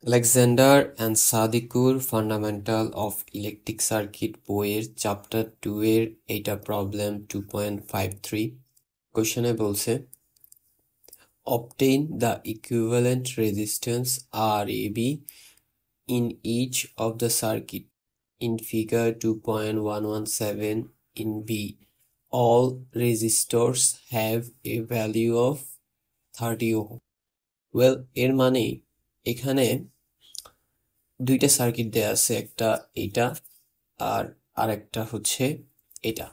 Alexander and Sadiqur fundamental of electric circuit বইয়ের chapter 2 এর এইটা প্রবলেম 2.53 কোশ্চেনে বলছে obtain the equivalent resistance RAB in each of the circuit in figure 2.117 in B. All resistors have a value of 30 ohm. Well, এর মানে এখানে দুইটা circuit দেয়া আছে, একটা এটা আর আরেকটা হচ্ছে এটা।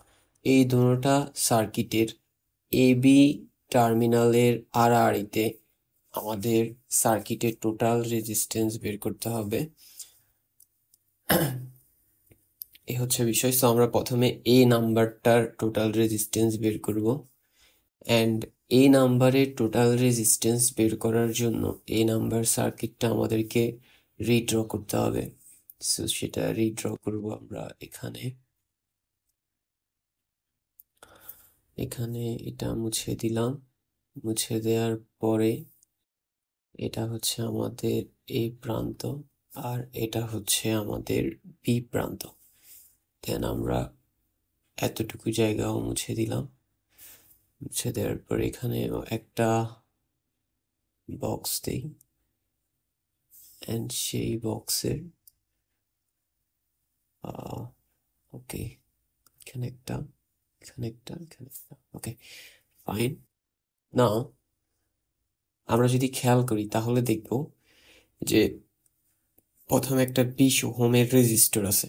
এই দুটোটা সার্কিটের এবি টার্মিনালের আড়াআড়িতে আমাদের সার্কিটের টোটাল রেজিস্ট্যান্স বের করতে হবে। এই হচ্ছে বিষয়। সো আমরা প্রথমে এ নাম্বারটার টোটাল রেজিস্ট্যান্স বের করব, অ্যান্ড এই নাম্বারের টোটাল রেজিস্ট্যান্স বের করার জন্য এই নাম্বার সার্কিটটা আমাদেরকে রিড্র করতে হবে। সো সেটা রিড্র করব আমরা এখানে। এখানে এটা মুছে দিলাম। মুছে দেওয়ার পরে এটা হচ্ছে আমাদের এ প্রান্ত আর এটা হচ্ছে আমাদের বি প্রান্ত। দেন আমরা এতটুকু জায়গাও মুছে দিলাম। মুছে দেওয়ার পর এখানে একটা বক্স দেই, অ্যান্ড সেই বক্সের ওকে এখানে একটা, এখানে একটা, এখানে একটা। Okay fine. নাও আমরা যদি খেয়াল করি তাহলে দেখব যে প্রথমে একটা 20 ওহমের রেজিস্টর আছে।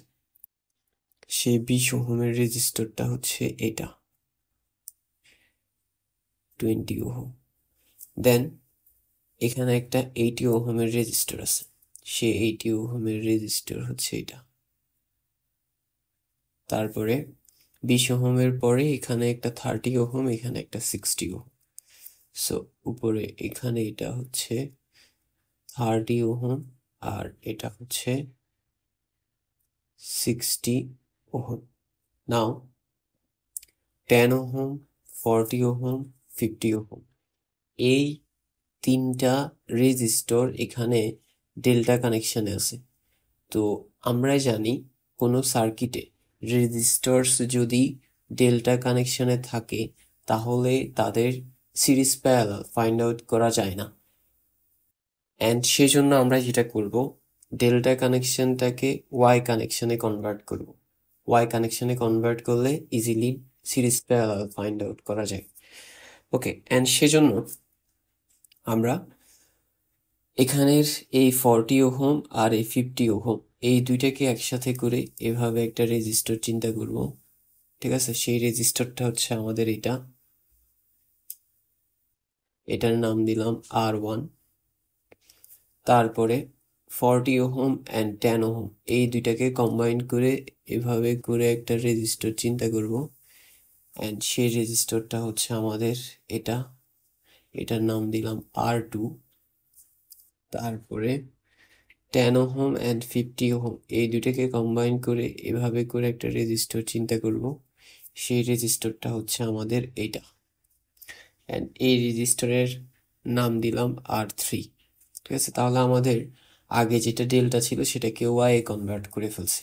সেই 20 ওহমের রেজিস্টরটা হচ্ছে এটা 20 ওহম। দেন এখানে একটা 80 ওহমের রেজিস্টর আছে। সেই 80 ওহমের রেজিস্টর হচ্ছে এটা। তারপরে 20 ওহমের পরে এখানে একটা 30 ওহম, এখানে একটা 60 ওহম। সো উপরে এখানে এটা হচ্ছে 30 ওহম আর এটা হচ্ছে 60 ওহম। নাও 10 ওহম, 40 ওহম, 50 ওহম, এই তিনটা রেজিস্টর এখানে ডেল্টা কানেকশনে আছে। তো আমরা জানি কোনো সার্কিটে রেজিস্টরস যদি ডেল্টা কানেকশনে থাকে তাহলে তাদের সিরিজ প্যারালাল ফাইন্ড আউট করা যায় না। অ্যান্ড সেজন্য আমরা যেটা করব, ডেল্টা কানেকশনটাকে ওয়াই কানেকশনে কনভার্ট করব। ওয়াই কানেকশনে কনভার্ট করলে easily series parallel find out করা যায়। ওকে, অ্যান্ড সেজন্য আমরা এখানের এই 40 ওহম আর এই 50 ওহম এই দুইটাকে একসাথে করে এভাবে একটা রেজিস্টর চিন্তা করব। ঠিক আছে, সেই রেজিস্টরটা হচ্ছে আমাদের এটা। এটার নাম দিলাম R1। তারপরে 40 ওহম অ্যান্ড 10 ওহম এই দুইটাকে কম্বাইন করে এভাবে করে একটা রেজিস্টর চিন্তা করব, অ্যান্ড সেই রেজিস্টরটা হচ্ছে আমাদের এটা। এটার নাম দিলাম R2। তারপরে 10 ওহম অ্যান্ড 50 ওহম এই দুইটাকে কম্বাইন করে এভাবে করে একটা রেজিস্টর চিন্তা করব, সেই রেজিস্টরটা হচ্ছে আমাদের এইটা। অ্যান্ড এই রেজিস্টরের নাম দিলাম R3। ঠিক আছে, তাহলে আমাদের আগে যেটা ডেল্টা ছিল সেটাকে ওয়াই এ কনভার্ট করে ফেলছি।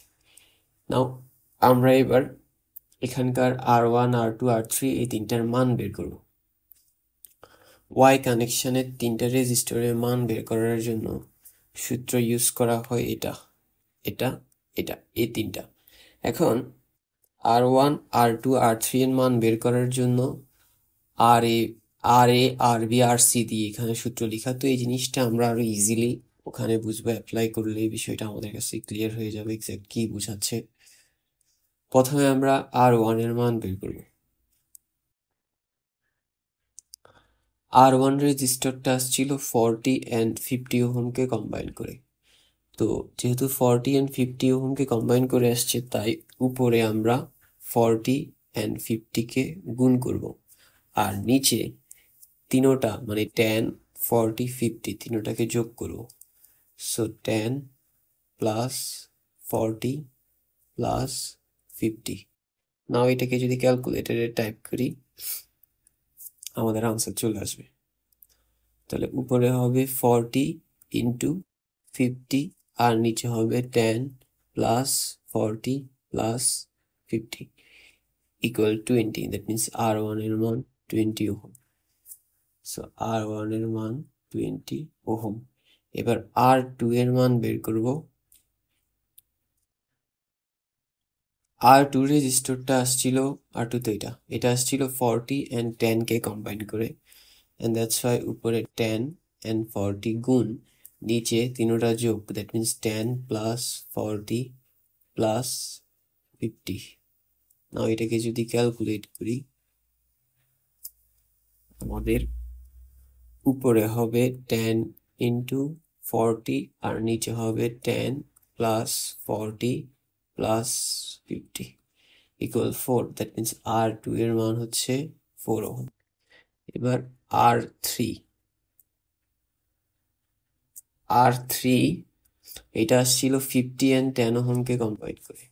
নাও আমরা এবার এখানকার R1, R2, R3 এই তিনটার মান বের করব। ওয়াই কানেকশনের তিনটা রেজিস্টরের মান বের করার জন্য সূত্র ইউজ করা হয় এটা, এটা, এটা, এই তিনটা। এখন R1, R2, R3 এর মান বের করার জন্য RA, RB, RC দিয়ে এখানে সূত্র লেখা। তো এই জিনিসটা আমরা আরো ইজিলি ওখানে বুঝবো, অ্যাপ্লাই করলে এই বিষয়টা আমাদের কাছে ক্লিয়ার হয়ে যাবে এক্সাক্ট কি বোঝাচ্ছে। প্রথমে আমরা R1 এর মান বের করব। R1 রেজিস্টরটা আসছিল 40 অ্যান্ড 50 ওহমকে কম্বাইন করে। তো যেহেতু 40 অ্যান্ড 50 ওহমকে কম্বাইন করে আসছে, তাই উপরে আমরা 40 অ্যান্ড 50কে গুণ করব, আর নিচে তিনোটা মানে 10, 40, 50 তিনোটাকে যোগ করব। So 10 plus 40 plus 50। নাও এটাকে যদি ক্যালকুলেটরে টাইপ করি আমাদের আনসার চলে আসবে। তাহলে উপরে হবে 40 ইন্টু 50 আর নিচে হবে 10 plus 40 plus 50 equal 20। That means R1 এর মান 20 ওহম। সো R1 এর মান 20 ওহম। এবার R2 এর মান বের করব। R2 রেজিস্টরটা আসছিল, R2 তো এটা আসছিল 40 and 10 কে কম্বাইন করে, and that's why উপরে 10 and 40 গুণ, নিচে তিনোটা যোগ, that means 10 plus 40 plus 50। নাও এটাকে যদি ক্যালকুলেট করি, আমাদের উপরে হবে 10 into 40 আর নিচে হবে 10 plus 40 plus 50 equal 4। that means R2 এর মান হচ্ছে 4 ওহম। এবার R3 এটা আসছিল 50 and 10 ওহমকে কম্বাইন করে,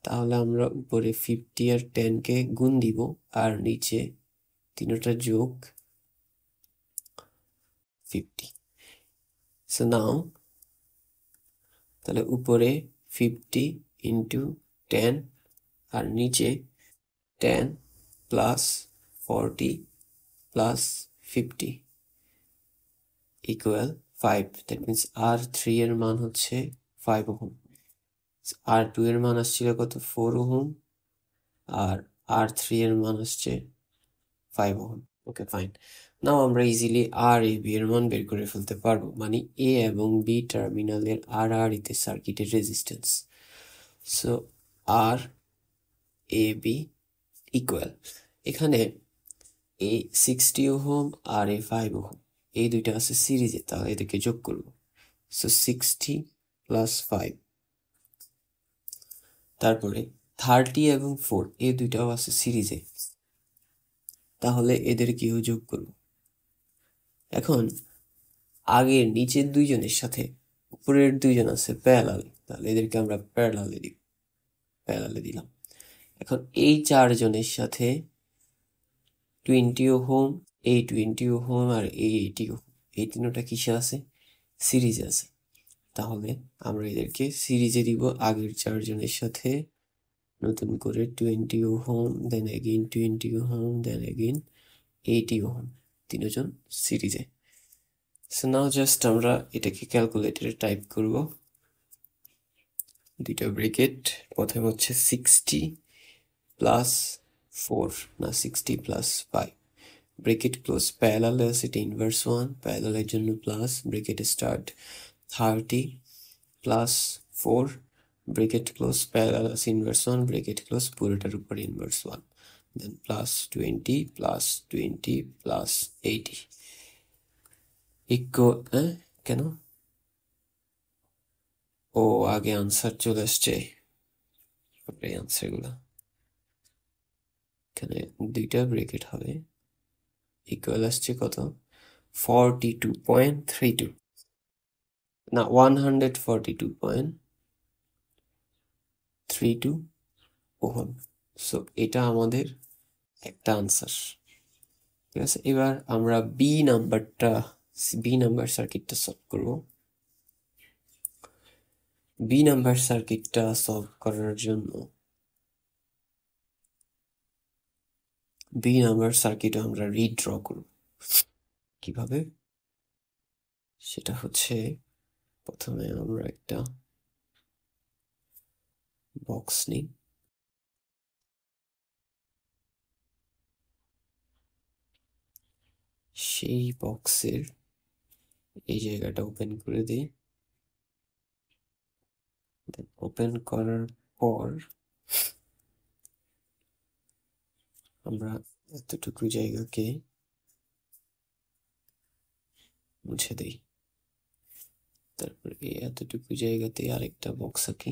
তাহলে আমরা উপরে 50 আর 10 কে গুণ দিব আর নিচে তিনটা যোগ 50। সো নাও তাহলে উপরে 50 into 10 আর নিচে 10 plus 40 plus 50 equal 5। that means R3 এর মান হচ্ছে 5 ওহম। R2 এর মান আসছিল কত, 4 ওহম, আর R3 এর মান আসছে 5 ওহম। Okay fine. নাও আমরা ইজিলি RAB এর মান বের করে ফেলতে পারবো, মানে A এবং B টার্মিনালের RRE তে সার্কিটের রেজিস্ট্যান্স। সো RAB ইকুয়াল, এখানে A 60 ওহম আর A 5 ওহম, এই দুইটা আছে সিরিজে, তাহলে এদেরকে যোগ করবো। সো 60 প্লাস 5, তারপরে 30 এবং 4 এই দুইটাও আছে সিরিজে, তাহলে এদেরকেও যোগ করব। এখন আগের নিচের দুইজনের সাথে উপরের দুইজন আছে প্যারালালে, তাহলে এদেরকে আমরা প্যারালালে দিলাম। এখন এই চারজনের সাথে 20 ওহম, এই 20 ওহম আর এই 80 ওহম, এই তিনটা কিসে আছে, সিরিজে আছে, তাহলে আমরা এদেরকে সিরিজে দিব আগের চারজনের সাথে। নতুন করে 20 ohm, then again 20 ohm, then again 80 ohm, তিনজন সিরিজে। সো নাও জাস্ট আমরা এটাকে ক্যালকুলেটরে টাইপ করব। দুইটা ব্রেকেট, প্রথমে হচ্ছে 60 প্লাস 4, না 60 প্লাস 5, ব্রেকেট ক্লোজ, প্যারালাল আছে এটা ইনভার্স 1, প্যারালালের জন্য plus, bracket start 30 plus 4, bracket close, parallel আছে ইনভার্স 1, ব্রেকেট ক্লোজ, পুরোটার উপরে ইনভার্স 1, দেন প্লাস 20 প্লাস 20 প্লাস 80 ইকুয়াল, কেন ও আগে আনসার চলে আসছে, আনসার গুলা এখানে দুইটা ব্রেকেট হবে, ইকুয়াল আসছে কত, 42.32, না 142.32 ওহম। সো এটা আমাদের একটা আনসার, ঠিক আছে। এবার আমরা বি নাম্বার সার্কিটটা সলভ করব। বি নাম্বার সার্কিটটা সলভ করার জন্য বি নাম্বার সার্কিট আমরা রিড্র করব। কিভাবে, সেটা হচ্ছে প্রথমে আমরা একটা বক্স নিই, সেই বক্সের এই জায়গাটা ওপেন করে দিই। ওপেন করার পর আমরা এতটুকু জায়গাকে মুছে দিই, তারপর এই এতটুকু জায়গাতে আরেকটা বক্স আঁকি।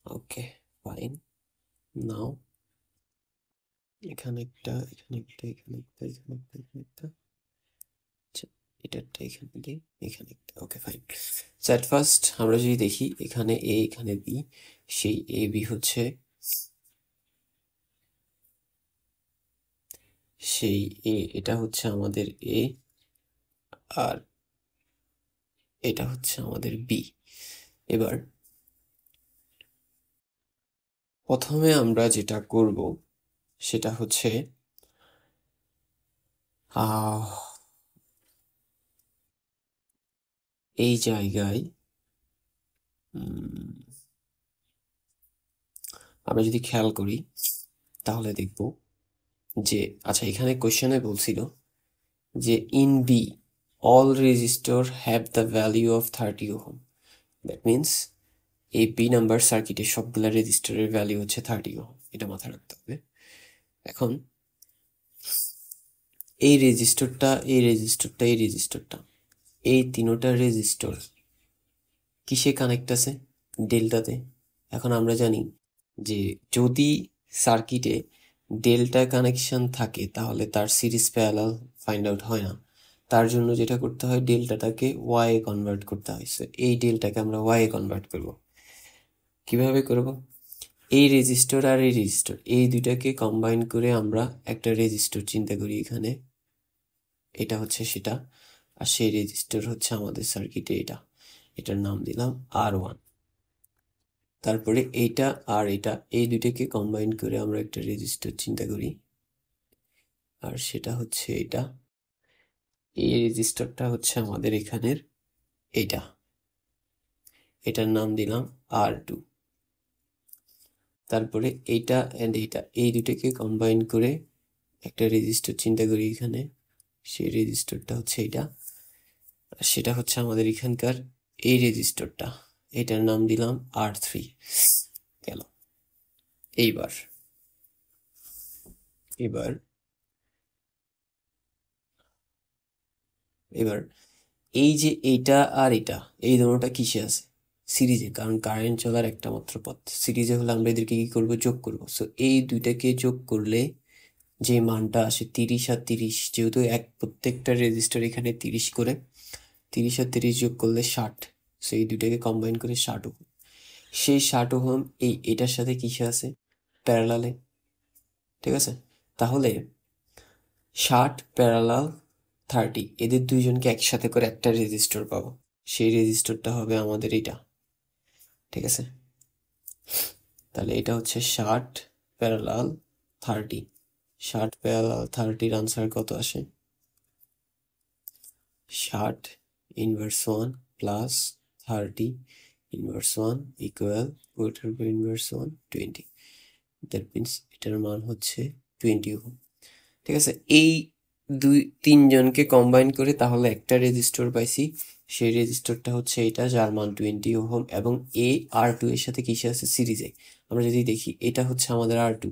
Okay fine. নাও এখানে একটা, এখানে একটা, এখানে একটা, এখানে একটা, এখানে একটা, আচ্ছা এটারটা এখানে দিই, এখানে একটা। Okay fine. So at first আমরা যদি দেখি এখানে এ এখানে বি, সেই এ বি হচ্ছে সেই এটা হচ্ছে আমাদের এ, আর এটা হচ্ছে আমাদের বি। এবার প্রথমে আমরা যেটা করব সেটা হচ্ছে এই জায়গায় আমরা যদি খেয়াল করি তাহলে দেখব যে আচ্ছা, এখানে কোশ্চেনে বলছিল যে in B all resistor have the value of 30 ohm. That means এই বি নাম্বার সার্কিটের সবগুলা রেজিস্টরের ভ্যালু হচ্ছে 30 ওহম, এটা মাথায় রাখতে হবে। এখন এই রেজিস্টরটা এই তিনোটা রেজিস্টর কিসে কানেক্ট আছে? ডেল্টাতে। এখন আমরা জানি যে যদি সার্কিটে ডেল্টা কানেকশন থাকে তাহলে তার সিরিজ প্যারালাল ফাইন্ড আউট হয় না। তার জন্য যেটা করতে হয়, ডেল্টাটাকে ওয়াই এ কনভার্ট করতে হয়। সো এই ডেল্টাকে আমরা ওয়াই এ কনভার্ট করব। কিভাবে করব? এই রেজিস্টর আর এই রেজিস্টর, এই দুইটাকে কম্বাইন করে আমরা একটা রেজিস্টর চিন্তা করি এখানে, এটা হচ্ছে সেটা। আর সেই রেজিস্টর হচ্ছে আমাদের সার্কিটে এটা, এটার নাম দিলাম R1। তারপরে এইটা আর এটা, এই দুইটাকে কম্বাইন করে আমরা একটা রেজিস্টর চিন্তা করি, আর সেটা হচ্ছে এটা। এই রেজিস্টরটা হচ্ছে আমাদের এখানের এইটা, এটার নাম দিলাম R2। তারপরে এইটা অ্যান্ড এইটা, এই দুটোকে কম্বাইন করে একটা রেজিস্টর চিন্তা করি এখানে, সেই রেজিস্টরটা হচ্ছে এইটা, আর সেটা হচ্ছে আমাদের এখানকার এই রেজিস্টরটা, এটার নাম দিলাম R3। গেল। এইবার এবার এবার এই যে এইটা আর এটা, এই দুটোটা কিসে আছে? সিরিজে, কারণ কারেন্ট চলার একটা মাত্র পথ সিরিজে হলে আমরা এদেরকে কি করব? যোগ করব। সো এই দুইটাকে যোগ করলে যে মানটা আসে 30 আর 30, যেহেতু প্রত্যেকটা রেজিস্টার এখানে 30 করে, 30 আর 30 যোগ করলে 60। সো এই দুইটাকে কম্বাইন করে 60 ওহম। সেই 60 ওহম এটার সাথে কিসে আছে? প্যারালালে। ঠিক আছে, তাহলে 60 প্যারালাল 30, এদের দুইজনকে একসাথে করে একটা রেজিস্টর পাবো। সেই রেজিস্টরটা হবে আমাদের এটা। ঠিক আছে, তাহলে এটা হচ্ছে 60 প্যারালাল 30। 60 প্যারালাল 30 আনসার কত আসে? 60 ইনভার্স 1 প্লাস 30 ইনভার্স 1 ইকুয়াল ওটার উপর ইনভার্স 1 20। দ্যাট মিনস এটার মান হচ্ছে 20 ওহম। ঠিক আছে, এই তিনজনকে কম্বাইন করে তাহলে একটা রেজিস্টর পাইছি। সেই রেজিস্টরটা হচ্ছে এটা, যার মান 20 ওহম, এবং R2 এর সাথে কিসে আছে? সিরিজে। আমরা যদি দেখি, এটা হচ্ছে আমাদের R2,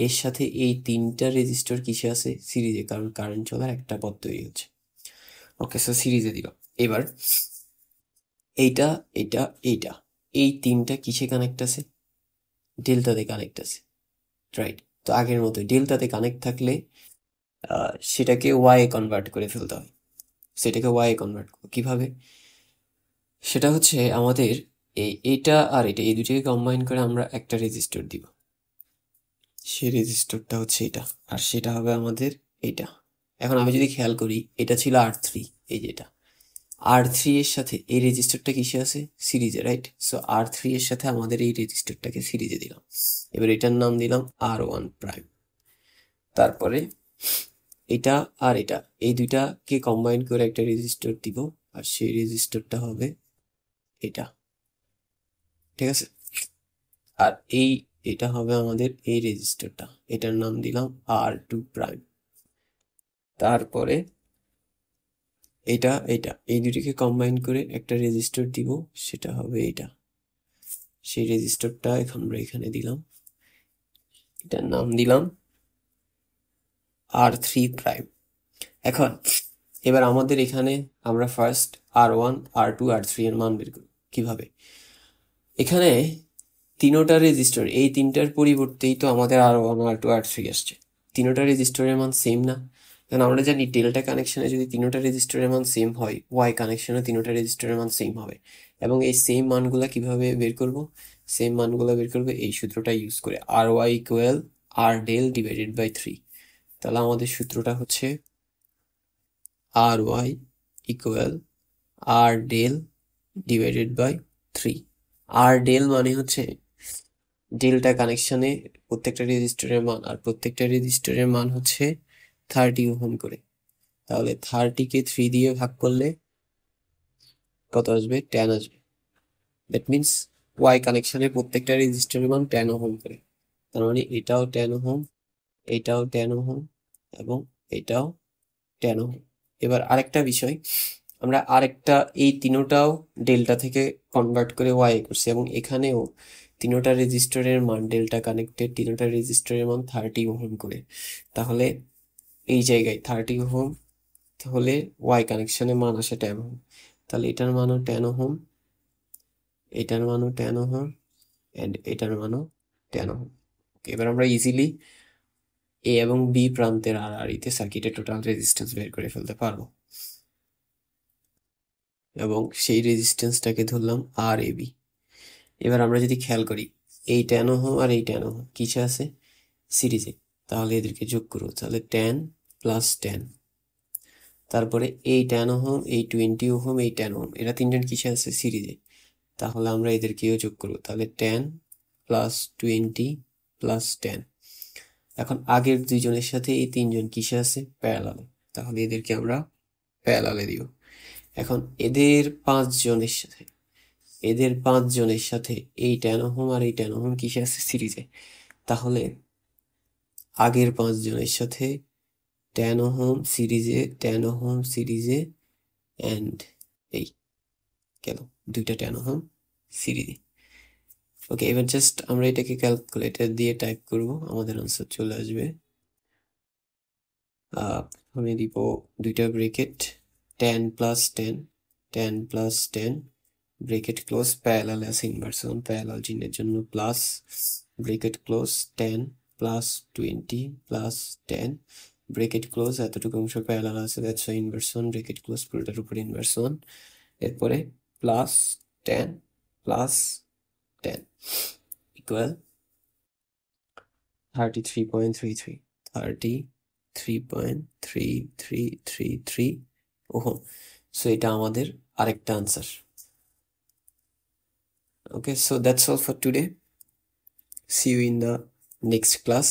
এর সাথে এই তিনটা রেজিস্টর কিসে আছে? সিরিজে, কারণ কারেন্ট চলার একটা পথ তৈরি হচ্ছে। ওকে, সো সিরিজে দিল। এবার এইটা এটা এইটা, এই তিনটা কিসে কানেক্ট আছে? ডেল্টাতে কানেক্ট আছে, রাইট? তো আগের মতো ডেল্টাতে কানেক্ট থাকলে সেটাকে ওয়াই কনভার্ট করে ফেলতে হয়। সেটাকে ওয়াই কনভার্ট করবো কিভাবে? সেটা হচ্ছে আমাদের এইটা আর এটা, এই দুটোকে কম্বাইন করে আমরা একটা রেজিস্টর দিব। সেই রেজিস্টরটা হচ্ছে এটা, আর সেটা হবে আমাদের এইটা। এখন আমি যদি খেয়াল করি, এটা ছিল R3, এই যেটা R3 এর সাথে এই রেজিস্টরটা কিসে আছে? সিরিজে, রাইট? সো R3 এর সাথে আমাদের এই রেজিস্টরটাকে সিরিজে দিলাম। এবার এটার নাম দিলাম R1 প্রাইম। তারপরে এটা আর এটা, এই দুইটাকে কম্বাইন করে একটা রেজিস্টর দিব, আর সেই রেজিস্টরটা হবে এটা। ঠিক আছে, আর এটা হবে আমাদের এই রেজিস্টরটা, এটার নাম দিলাম R2 প্রাইম। তারপরে এটা এই দুটিকে কম্বাইন করে একটা রেজিস্টর দিব, সেটা হবে এটা। সেই রেজিস্টরটা এখন আমরা এখানে দিলাম, এটার নাম দিলাম R3 প্রাইম। এখন এবার আমাদের এখানে আমরা ফার্স্ট R1 R2 R3 এর মান বের করব। কিভাবে? এখানে তিনোটা রেজিস্টর, এই তিনটার পরিবর্তেই তো আমাদের R1 R2 R3 আসছে। তিনোটা রেজিস্টরের মান সেম না? কারণ আমরা জানি ডেল্টা কানেকশনে যদি তিনোটা রেজিস্টরের মান সেম হয়, ওয়াই কানেকশনে তিনোটা রেজিস্টরের মান সেম হবে। এবং এই সেম মানগুলা কিভাবে বের করব? সেম মানগুলা বের করবে এই সূত্রটা ইউজ করে, R Y equal R del divided by 3। তাহলে আমাদের সূত্রটা হচ্ছে R Y equal R del divided by 3। R del মানে হচ্ছে ডেল্টা কানেকশনে প্রত্যেকটা রেজিস্টরের মান, আর প্রত্যেকটা রেজিস্টরের মান হচ্ছে 30 ওহম করে। তাহলে 30কে 3 দিয়ে ভাগ করলে কত আসবে? 10 আসবে। দ্যাট মিনস ওয়াই কানেকশনের প্রত্যেকটা রেজিস্টরের মান 10 ওহম করে। তার মানে এটাও 10 ওহম, এটাও 10 ওহম এবং এটাও 10 ওহম। এবার আরেকটা বিষয়, আমরা আরেকটা এই তিনোটাও ডেল্টা থেকে কনভার্ট করে ওয়াই করছি এবং এখানেও তিনোটা রেজিস্টরের মান ডেল্টা কানেক্টেড, তিনোটা রেজিস্টরের মান 30 ওহম করে। তাহলে এই জায়গায় 30 ওহম, তাহলে ওয়াই কানেকশনের মান আসে 10 ওহম। তাহলে এটার মানও 10 ওহম, এটার মানও 10 ওহম এন্ড এটার মানও 10 ওহম। এবার আমরা ইজিলি এ এবং বি প্রান্তের আড়াআড়িতে সার্কিটের টোটাল রেজিস্ট্যান্স বের করে ফেলতে পারবো এবং সেই রেজিস্ট্যান্সটাকে ধরলাম আর এ বি। এবার আমরা যদি খেয়াল করি এই 10 ওহম আর এই 10 ওহম কিসে আছে? সিরিজে। তাহলে এদেরকে যোগ করবো, তাহলে 10 প্লাস 10। তারপরে এই 10 ওহম, এই 20 ওহম, এই 10 ওহম, এরা তিনজন কিসে আছে? সিরিজে। তাহলে আমরা এদেরকেও যোগ করবো, তাহলে 10 প্লাস 20 প্লাস 10। এখন আগের দুইজনের সাথে এই তিনজন কিসে আছে? প্যারালালে। তাহলে এদেরকে আমরা প্যারালালে দিব। এখন এদের পাঁচজনের সাথে এই 10 ওহম আর এই 10 ওহম কিসে আছে? সিরিজে। তাহলে আগের 5জনের সাথে 10 ওহম সিরিজে, 10 ওহম সিরিজে এন্ড এই গেল দুইটা 10 ওহম সিরিজে। ওকে, এবার জাস্ট আমরা এটাকে ক্যালকুলেটর দিয়ে টাইপ করব, আমাদের আনসার চলে আসবে। আমি দিব দুইটা bracket, 10 plus 10, 10 plus 10 bracket close, parallel আছে ইনভার্সন, প্যারালাল চিহ্নের জন্য plus, bracket close 10 plus 20 plus 10 bracket close, এতটুকু অংশ প্যারালাল আছে that's Y inversion, bracket close পুরোটার উপর ইনভার্সন, এরপরে plus 10 plus 10 equal 33.33, 33.3333 ohm. So এটা আমাদের আরেকটা answer. Okay, so that's all for today. See you in the next class.